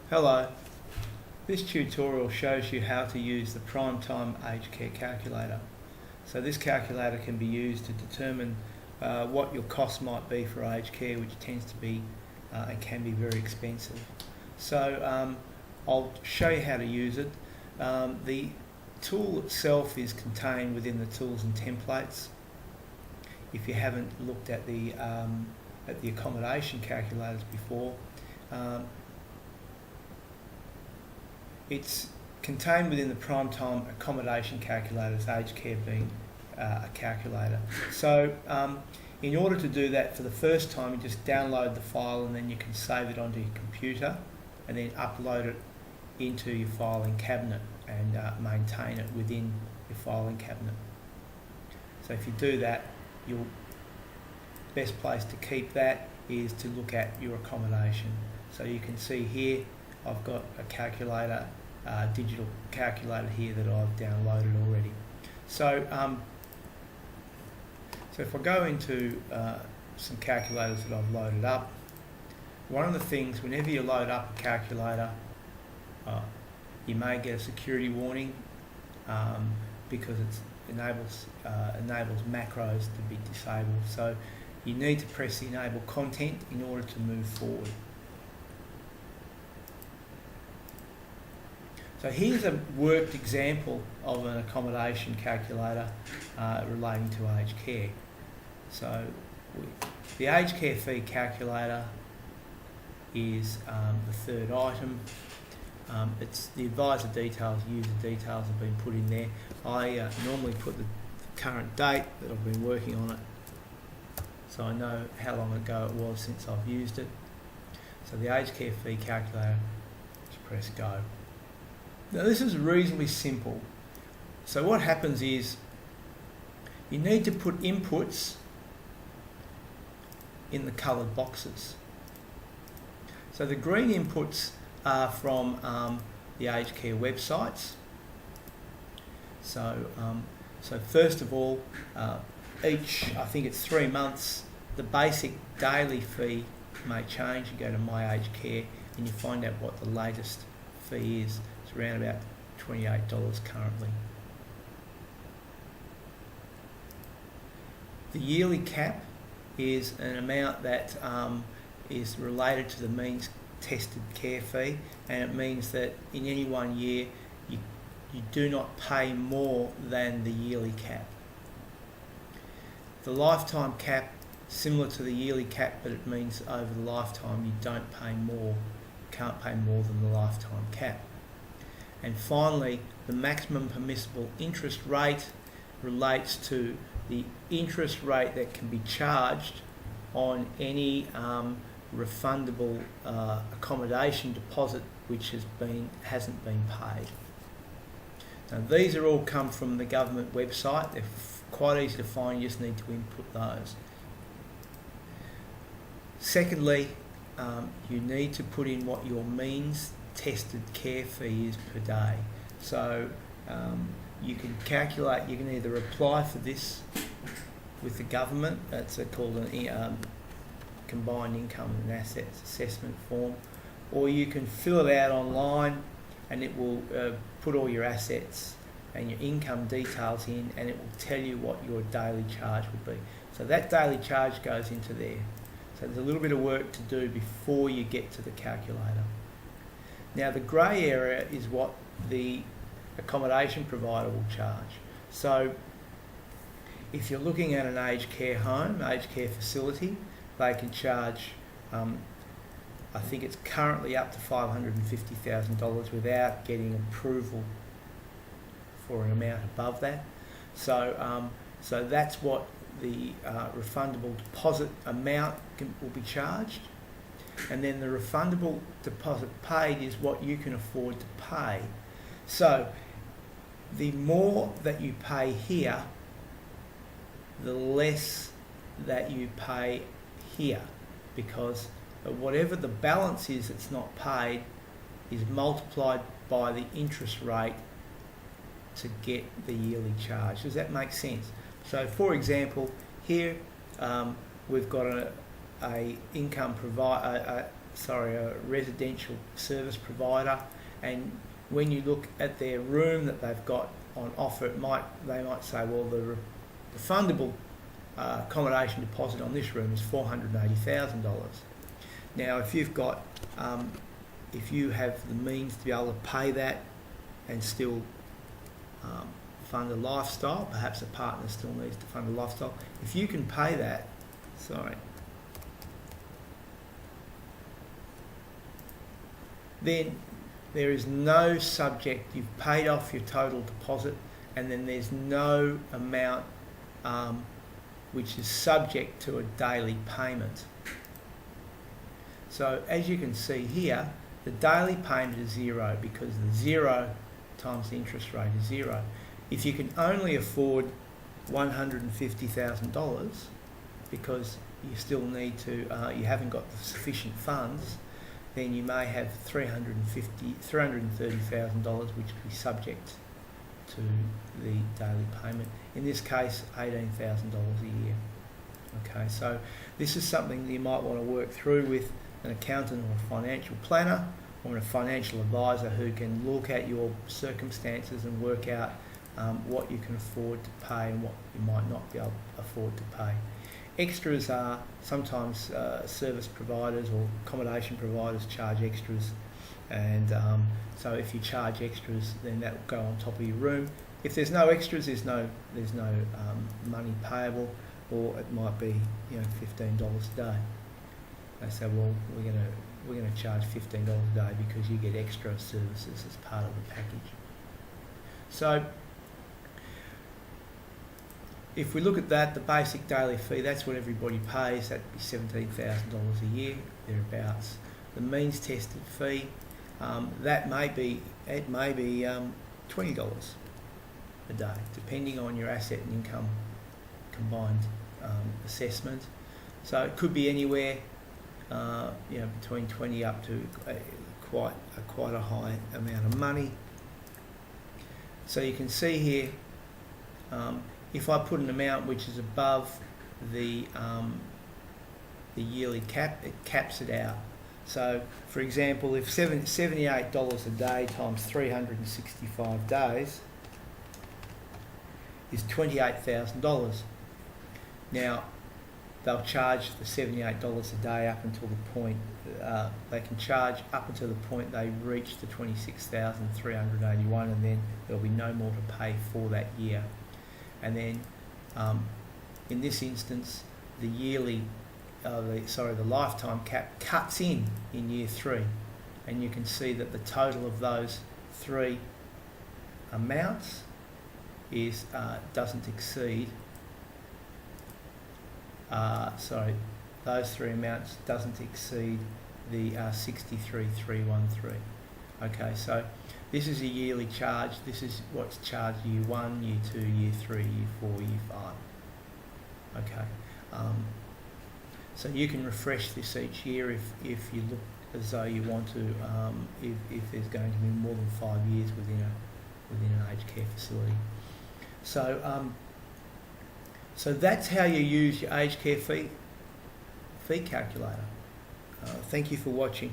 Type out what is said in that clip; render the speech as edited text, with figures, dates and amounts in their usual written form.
Hello, this tutorial shows you how to use the Primetime aged care calculator. So this calculator can be used to determine what your cost might be for aged care, which tends to be and can be very expensive. So I'll show you how to use it. The tool itself is contained within the tools and templates. If you haven't looked at the accommodation calculators before, it's contained within the Primetime accommodation calculators, aged care being a calculator. So in order to do that for the first time, you just download the file and then you can save it onto your computer and then upload it into your filing cabinet and maintain it within your filing cabinet. So if you do that, your best place to keep that is to look at your accommodation. So you can see here I've got a calculator, digital calculator here that I've downloaded already. So, so if I go into some calculators that I've loaded up, one of the things, whenever you load up a calculator, you may get a security warning because it enables macros to be disabled. So you need to press the enable content in order to move forward. So here's a worked example of an accommodation calculator relating to aged care. So the aged care fee calculator is the third item. It's the advisor details, user details have been put in there. I normally put the current date that I've been working on it, so I know how long ago it was since I've used it. So the aged care fee calculator, just press go. Now this is reasonably simple. So what happens is you need to put inputs in the coloured boxes. So the green inputs are from the aged care websites. So, so first of all, I think it's 3 months, the basic daily fee may change. You go to My Aged Care and you find out what the latest fee is. It's around about $28 currently. The yearly cap is an amount that is related to the means tested care fee, and it means that in any 1 year you do not pay more than the yearly cap. The lifetime cap, similar to the yearly cap, but it means over the lifetime you don't pay more, can't pay more than the lifetime cap. And finally, the maximum permissible interest rate relates to the interest rate that can be charged on any refundable accommodation deposit which hasn't been paid. Now these are all come from the government website. They're quite easy to find. You just need to input those. Secondly, you need to put in what your means tested care fee is per day. So you can calculate, you can either apply for this with the government, that's called an combined income and assets assessment form, or you can fill it out online and it will put all your assets and your income details in, and it will tell you what your daily charge will be. So that daily charge goes into there. So there's a little bit of work to do before you get to the calculator. Now the grey area is what the accommodation provider will charge. So if you're looking at an aged care home, aged care facility, they can charge, I think it's currently up to $550,000 without getting approval for an amount above that. So, so that's what the refundable deposit amount will be charged. And then the refundable deposit paid is what you can afford to pay. So the more that you pay here, the less that you pay here, because whatever the balance is that's not paid is multiplied by the interest rate to get the yearly charge. Does that make sense? So for example, here we've got a income provider, residential service provider, and when you look at their room that they've got on offer, they might say, well, the refundable accommodation deposit on this room is $480,000. Now, if you have the means to be able to pay that and still fund a lifestyle, perhaps a partner still needs to fund a lifestyle. If you can pay that, then there is no subject. You've paid off your total deposit, and then there's no amount which is subject to a daily payment. So as you can see here, the daily payment is zero because the 0 times the interest rate is 0. If you can only afford $150,000 because you still need to, you haven't got the sufficient funds, then you may have $330,000 which will be subject to the daily payment. In this case, $18,000 a year. Okay, so this is something that you might want to work through with an accountant or a financial planner or a financial advisor who can look at your circumstances and work out what you can afford to pay and what you might not be able to afford to pay. Extras are sometimes service providers or accommodation providers charge extras, and so if you charge extras, then that will go on top of your room. If there's no extras, there's no money payable, or it might be $15 a day. They say, well, we're going to charge $15 a day because you get extra services as part of the package. So if we look at that, the basic daily fee, that's what everybody pays. That'd be $17,000 a year, thereabouts. The means tested fee, it may be $20 a day, depending on your asset and income combined assessment. So it could be anywhere, between 20 up to quite a high amount of money. So you can see here, if I put an amount which is above the yearly cap, it caps it out. So, for example, if $78 a day times 365 days is $28,000. Now, they'll charge the $78 a day up until the point, they can charge up until the point they reach the $26,381, and then there'll be no more to pay for that year. And then, in this instance, the lifetime cap cuts in year 3, and you can see that the total of those three amounts is doesn't exceed. Those three amounts doesn't exceed the 63,313. Okay, so this is a yearly charge. This is what's charged year 1, year 2, year 3, year 4, year 5. Okay, so you can refresh this each year if you look as though you want to. If there's going to be more than 5 years within an aged care facility. So that's how you use your aged care fee calculator. Thank you for watching.